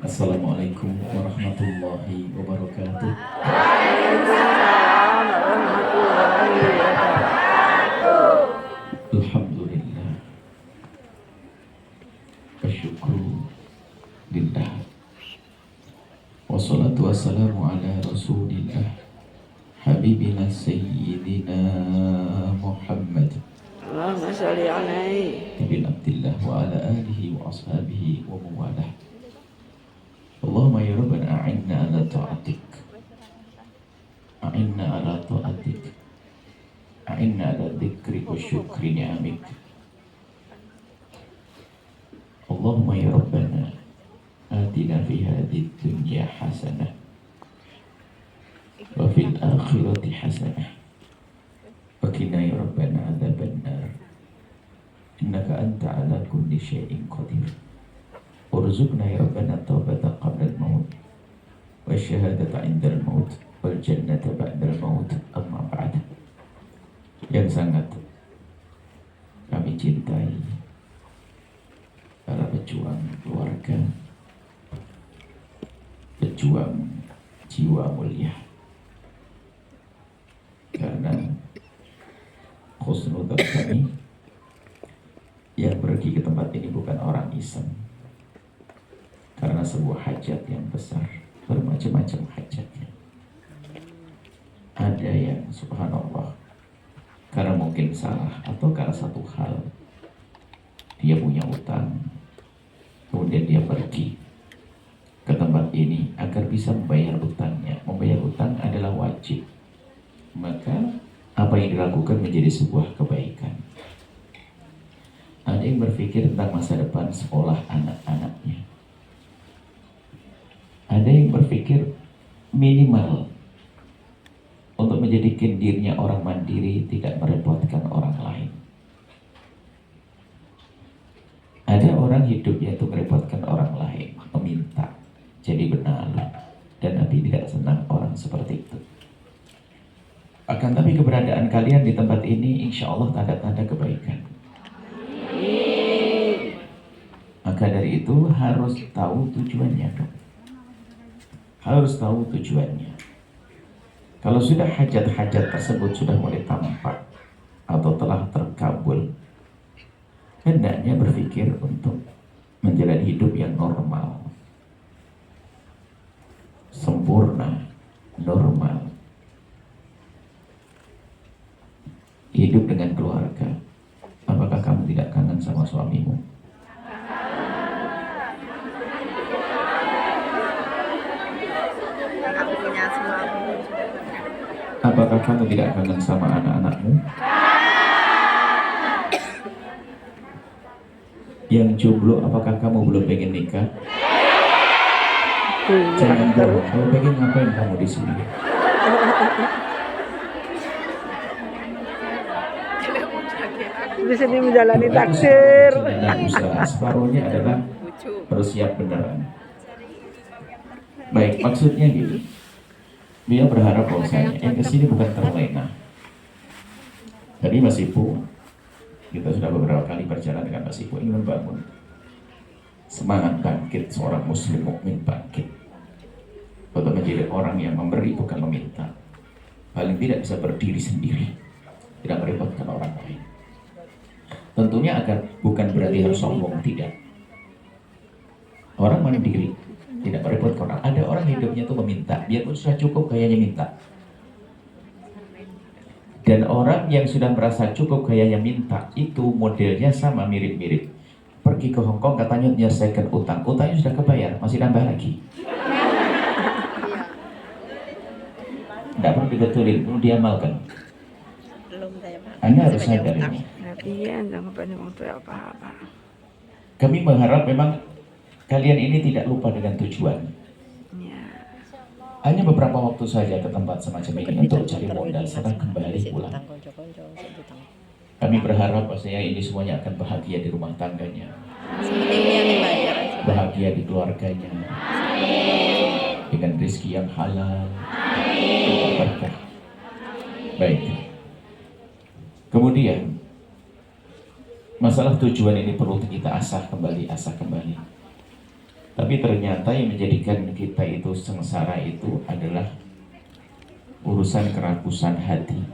Assalamualaikum warahmatullahi wabarakatuh. Waalaikumsalam warahmatullahi wabarakatuh. Alhamdulillah, wasyukru lillah, wassalatu wassalamu ala rasulillah, habibina sayyidina Muhammad Allahumma sholli alaihi bin Abdillah wa ala alihi wa ashabihi wa mawalah. Allahumma ya Rabbana a'inna ala ta'atik, a'inna ala ta'atik, a'inna ala dzikri wa syukri ni'amik. Allahumma ya Rabbana atina fi hadhihi dunya hasanah wa fil akhirati hasanah wa qina ya Rabbana adzaban nar. Innaka anta ala kulli syai'in qadir. Warzuqna ya Rabbana taubata qabla al-maut wa syahadata 'inda al-maut wal jannata ba'da al-maut. Amma ba'd. Yang sangat kami cintai para pejuang keluarga, pejuang jiwa mulia, karena khusnudzon kami yang pergi ke tempat ini bukan orang iseng, karena sebuah hajat yang besar, bermacam-macam hajatnya. Ada yang subhanallah karena mungkin salah atau karena satu hal, dia punya utang, kemudian dia pergi ke tempat ini agar bisa membayar utangnya. Membayar utang adalah wajib, maka apa yang dilakukan menjadi sebuah kebaikan. Ada yang berpikir tentang masa depan sekolah anak-anaknya. Ada yang berpikir minimal untuk menjadikan dirinya orang mandiri, tidak merepotkan orang lain. Ada orang hidupnya itu merepotkan orang lain, meminta, jadi benalu, dan Nabi tidak senang orang seperti itu. Akan tapi keberadaan kalian di tempat ini insya Allah tanda-tanda kebaikan. Maka dari itu harus tahu tujuannya dong. Harus tahu tujuannya. Kalau sudah hajat-hajat tersebut sudah mulai tampak atau telah terkabul, hendaknya berpikir untuk menjalani hidup yang normal, sempurna, normal. Hidup dengan keluarga. Apakah kamu tidak kangen sama suamimu? Apakah kamu tidak kangen sama anak-anakmu? Yang jomblo, apakah kamu belum pengen nikah? Jangan bohong. Kalau pengen ngapain kamu di sini? Di sini menjalani takdir. Usaha separuhnya adalah bersiap beneran. Baik, maksudnya gini. Dia berharap bahwasanya yang kesini bukan terlena. Tadi Mas Ibu, kita sudah beberapa kali berjalan dengan Mas Ibu, ingin membangun semangat bangkit seorang muslim mukmin bangkit untuk menjadi orang yang memberi bukan meminta. Paling tidak bisa berdiri sendiri, tidak merepotkan orang lain. Tentunya agar bukan berarti harus sombong, tidak. Orang mandiri, tidak merepotkan orang. Ada orang hidupnya itu meminta, dia pun sudah cukup kayaknya minta. Dan orang yang sudah merasa cukup kayaknya minta, itu modelnya sama, mirip-mirip. Pergi ke Hong Kong katanya menyelesaikan utang, utangnya sudah kebayar, masih nambah lagi. Tidak perlu dibetulin, perlu diamalkan. Anda harus sadar ini. Iya, jangan banyak untuk apa-apa. Kami mengharap memang kalian ini tidak lupa dengan tujuan. Ya. Hanya beberapa waktu saja ke tempat semacam ini untuk cari modal serta kembali pulang. Kami berharap bahwasanya ini semuanya akan bahagia di rumah tangganya, bahagia di keluarganya, dengan rezeki yang halal, berkah. Baik. Kemudian masalah tujuan ini perlu kita asah kembali. Tapi ternyata yang menjadikan kita itu sengsara itu adalah urusan kerakusan hati,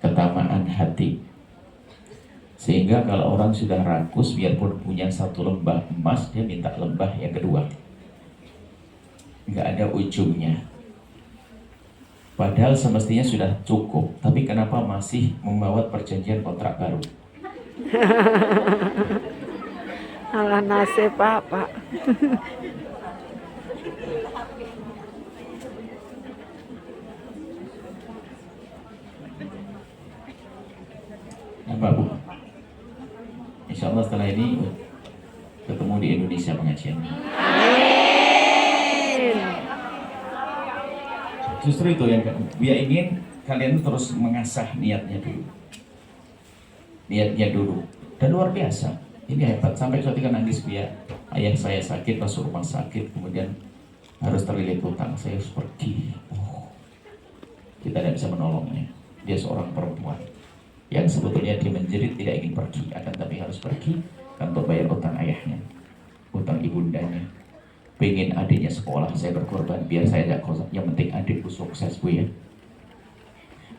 ketamaan hati. Sehingga kalau orang sudah rakus, biarpun punya satu lembah emas, dia minta lembah yang kedua. Nggak ada ujungnya. Padahal semestinya sudah cukup, tapi kenapa masih membawa perjanjian kontrak baru? Alah nasib Bapak. Apa Bu? Insya Allah setelah ini ketemu di Indonesia pengajian. Justru itu yang dia ingin kalian terus mengasah niatnya dulu. Dan luar biasa. Ini hebat, sampai suatu ketika nangis dia, ayah saya sakit, masuk rumah sakit, kemudian harus terlilit utang, saya harus pergi. Kita tidak bisa menolongnya. Dia seorang perempuan yang sebetulnya dia menjerit tidak ingin pergi, akan tapi harus pergi untuk bayar utang ayahnya, utang ibundanya. Pengen adiknya sekolah, saya berkorban biar saya tidak kosong, yang penting adikku sukses Bu ya.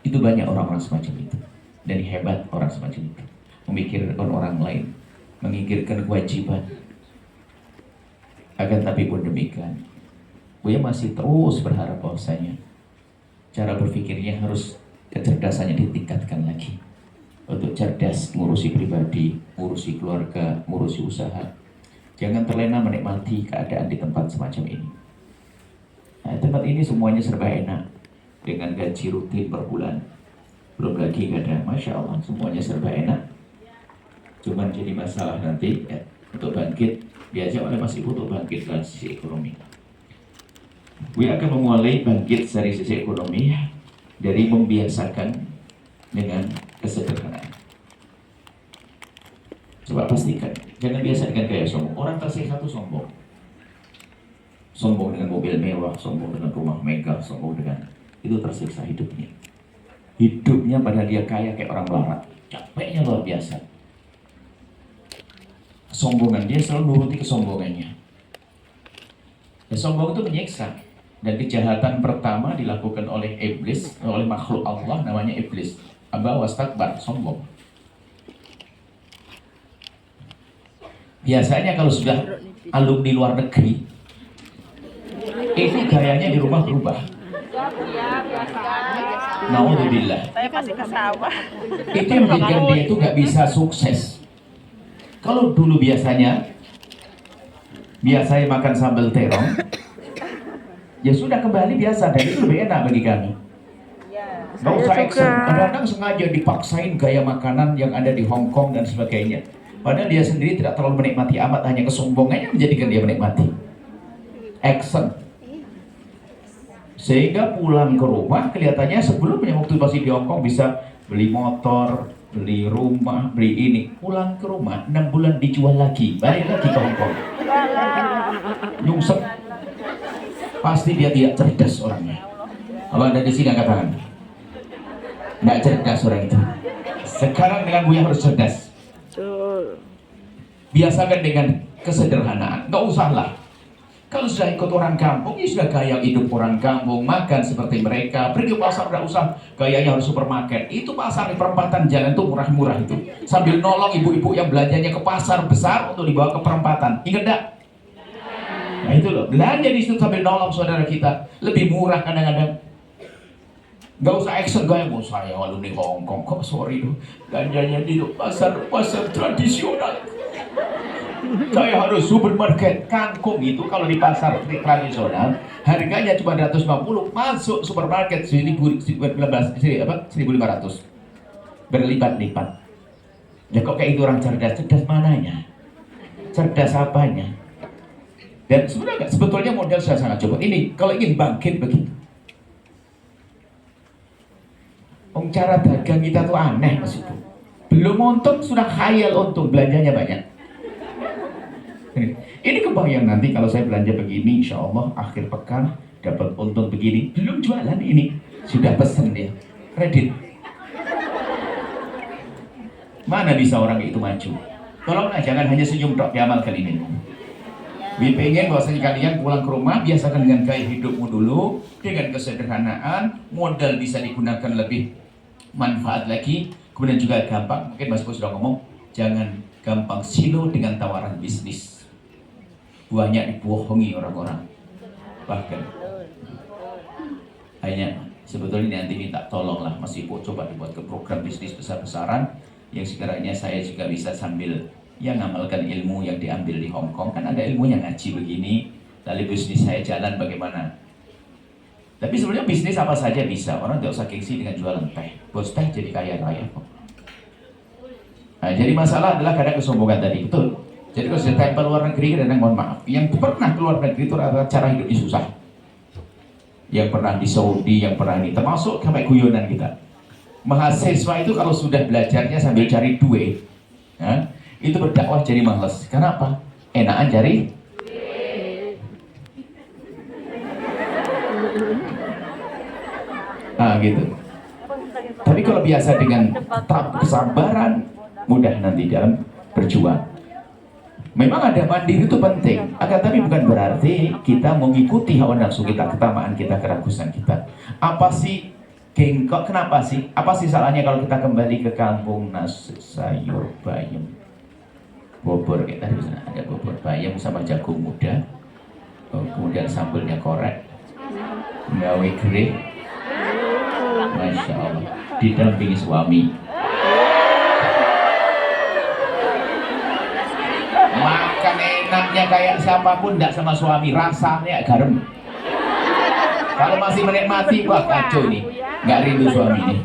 Itu banyak orang-orang semacam itu, dan hebat orang semacam itu, memikirkan orang lain, mengikirkan kewajiban. Akan tapi pun demikian, Buya masih terus berharap bahwasanya cara berpikirnya harus kecerdasannya ditingkatkan lagi, untuk cerdas ngurusi pribadi, ngurusi keluarga, ngurusi usaha. Jangan terlena menikmati keadaan di tempat semacam ini. Nah, tempat ini semuanya serba enak, dengan gaji rutin per bulan, belum lagi ada, Masya Allah, semuanya serba enak. Cuman jadi masalah nanti ya, untuk bangkit, diajak oleh Mas Ibu untuk bangkit dari sisi ekonomi. Gue akan memulai bangkit dari sisi ekonomi dari membiasakan dengan kesederhanaan. Coba pastikan, jangan biasa dengan gaya sombong. Orang tersiksa itu sombong. Sombong dengan mobil mewah, sombong dengan rumah megah, sombong dengan itu tersiksa hidupnya. Hidupnya padahal dia kaya kayak orang barat, capeknya luar biasa. Kesombongan dia selalu nuruti kesombongannya. Dan sombong itu menyiksa. Dan kejahatan pertama dilakukan oleh iblis, oleh makhluk Allah namanya iblis. Aba wastakbar, sombong. Biasanya kalau sudah alumni luar negeri, itu gayanya di rumah berubah. Naudzubillah. Saya pasti ke sawah. Itu yang menjadikan dia itu nggak bisa sukses. Kalau dulu biasanya makan sambal terong, ya sudah kembali biasa, dan itu lebih enak bagi kami. Nggak usah action. Kadang-kadang sengaja dipaksain gaya makanan yang ada di Hong Kong dan sebagainya. Padahal dia sendiri tidak terlalu menikmati amat, hanya kesombongannya menjadikan dia menikmati. Action. Sehingga pulang ke rumah kelihatannya sebelumnya waktu masih di Hong Kong bisa beli motor, beli rumah, beli ini. Pulang ke rumah 6 bulan dijual lagi, balik lagi ke Hong Kong. Nyungsep. Pasti dia tidak cerdas orangnya. Abang ada di sini angkat tangan. Nggak cerdas orang itu. Sekarang dengan Buya harus cerdas. Biasakan dengan kesederhanaan. Nggak usahlah. Kalau sudah ikut orang kampung, ya sudah gaya hidup orang kampung, makan seperti mereka. Pergi ke pasar, nggak usah gayanya harus supermarket. Itu pasar di perempatan jalan itu murah-murah itu. Sambil nolong ibu-ibu yang belanjanya ke pasar besar untuk dibawa ke perempatan. Ingat nggak? Nah itu loh, belanja di situ sambil nolong saudara kita. Lebih murah kadang-kadang. Nggak usah action gaya, mau saya alumni Hong Kong, kok sorry loh. Belanjanya di pasar tradisional. Saya harus supermarket. Kangkung itu kalau di pasar tradisional harganya cuma 250, masuk supermarket 1.500 berlipat-lipat. Ya kok kayak itu orang cerdas? Cerdas mananya? Cerdas apanya? Dan sebetulnya modal sudah sangat cukup. Ini kalau ingin bangkit begitu. Cara dagang kita tuh aneh Mas itu. Belum untung sudah khayal untung, belanjanya banyak. Ini kebayang nanti kalau saya belanja begini, insya Allah akhir pekan dapat untung begini. Belum jualan ini, sudah pesen dia, kredit. Mana bisa orang itu maju? Tolonglah jangan hanya senyum dok, diamalkan ini. Pengen bahwasanya kalian pulang ke rumah, biasakan dengan gaya hidupmu dulu, dengan kesederhanaan, modal bisa digunakan lebih manfaat lagi, kemudian juga gampang. Mungkin Mas Bos sudah ngomong, jangan gampang silo dengan tawaran bisnis. Banyak dibohongi orang-orang. Bahkan hanya sebetulnya nanti minta tolonglah Mas Ibu coba dibuat ke program bisnis besar-besaran yang sekiranya saya juga bisa sambil yang ngamalkan ilmu yang diambil di Hong Kong. Kan ada ilmu yang ngaji begini, lalu bisnis saya jalan bagaimana. Tapi sebenarnya bisnis apa saja bisa, orang tidak usah gengsi dengan jualan teh. Bos teh jadi kaya raya kok. Nah, jadi masalah adalah kadang kesombongan tadi, betul. Jadi kalau sudah tempel luar negeri, kadang mohon maaf, yang pernah keluar negeri itu rata cara hidupnya susah. Yang pernah di Saudi, yang pernah ini, termasuk sampai guyonan kita. Mahasiswa itu kalau sudah belajarnya sambil cari duit, ya, itu berdakwah jadi males. Kenapa? Enakan cari. Nah gitu. Tapi kalau biasa dengan kesabaran, mudah nanti dalam berjuang. Memang ada mandiri itu penting, akan tapi bukan berarti kita mengikuti hawa nafsu kita, ketamaan kita, keragusan kita. Apa sih gengkok? Kenapa sih? Apa sih salahnya kalau kita kembali ke kampung nasi sayur bayam? Bobor kita di sana ada bobor bayam sama jagung muda, kemudian sambelnya korek, gawe gereh, masya Allah, didampingi suami. Makan enaknya kayak siapapun, tidak sama suami, rasanya garam. Kalau masih menikmati, wah kacau nih, nggak rindu suami nih.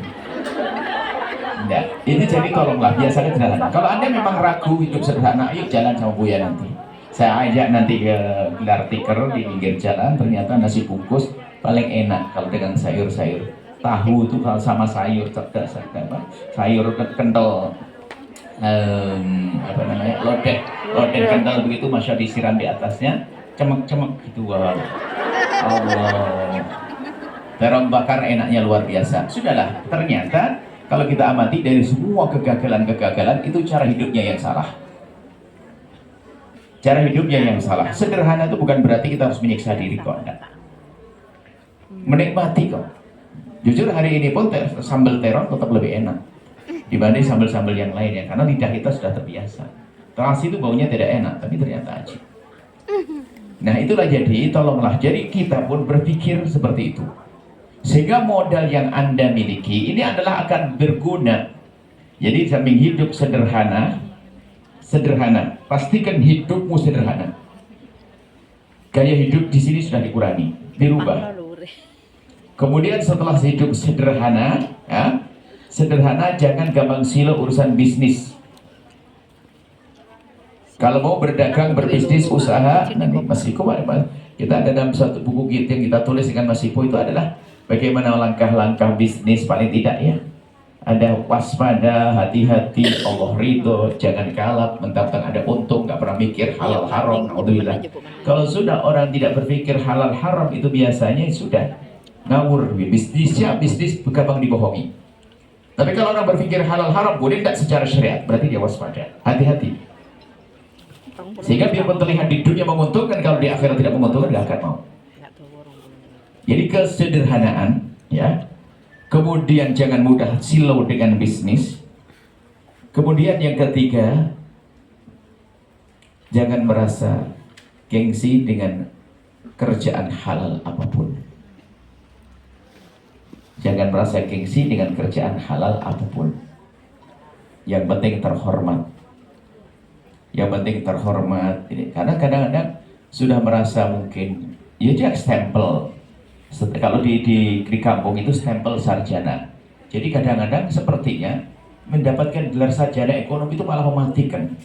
Enggak. Ini jadi tolonglah biasanya sederhana. Kalau Anda memang ragu hidup sederhana, ayo jalan sama Buya nanti. Saya ajak nanti ke gelar tikar di pinggir jalan, ternyata nasi bungkus paling enak kalau dengan sayur-sayur. Tahu itu kalau sama sayur cerdas, sayur kental, apa namanya, lodeh kental begitu, masya disiram di atasnya, cemek-cemek gitu. Wow. Allah. Terong bakar enaknya luar biasa. Sudahlah, ternyata kalau kita amati dari semua kegagalan-kegagalan itu cara hidupnya yang salah. Cara hidupnya yang salah. Sederhana itu bukan berarti kita harus menyiksa diri kok. Enggak. Menikmati kok. Jujur hari ini pun sambal terong tetap lebih enak dibanding sambal-sambal yang lainnya, karena lidah kita sudah terbiasa. Terasi itu baunya tidak enak, tapi ternyata aja. Nah itulah, jadi tolonglah, jadi kita pun berpikir seperti itu. Sehingga modal yang Anda miliki ini adalah akan berguna. Jadi samping hidup sederhana, pastikan hidupmu sederhana. Gaya hidup di sini sudah dikurangi, dirubah. Kemudian setelah hidup sederhana, ya, sederhana, jangan gampang silo urusan bisnis. Kalau mau berdagang, berbisnis, usaha, nanti Mas Iko, kita ada dalam satu buku kita yang kita tulis dengan Mas Iko itu adalah bagaimana langkah-langkah bisnis paling tidak ya. Ada waspada, hati-hati, Allah ridho, jangan kalap, mentang-mentang ada untung, nggak pernah mikir halal haram. Alhamdulillah. Kalau sudah orang tidak berpikir halal haram, itu biasanya sudah ngawur. Bisnisnya bisnis gampang dibohongi. Tapi kalau orang berpikir halal haram, boleh tidak secara syariat, berarti dia waspada, hati-hati. Sehingga biarpun terlihat di dunia menguntungkan, kalau di akhirat tidak menguntungkan, nggak akan mau. Jadi kesederhanaan, ya. Kemudian jangan mudah silau dengan bisnis. Kemudian yang ketiga, jangan merasa gengsi dengan kerjaan halal apapun. Jangan merasa gengsi dengan kerjaan halal apapun. Yang penting terhormat. Yang penting terhormat. Karena kadang-kadang sudah merasa mungkin, ya dia stempel. Kalau di kampung itu stempel sarjana. Jadi kadang-kadang sepertinya mendapatkan gelar sarjana ekonomi itu malah mematikan.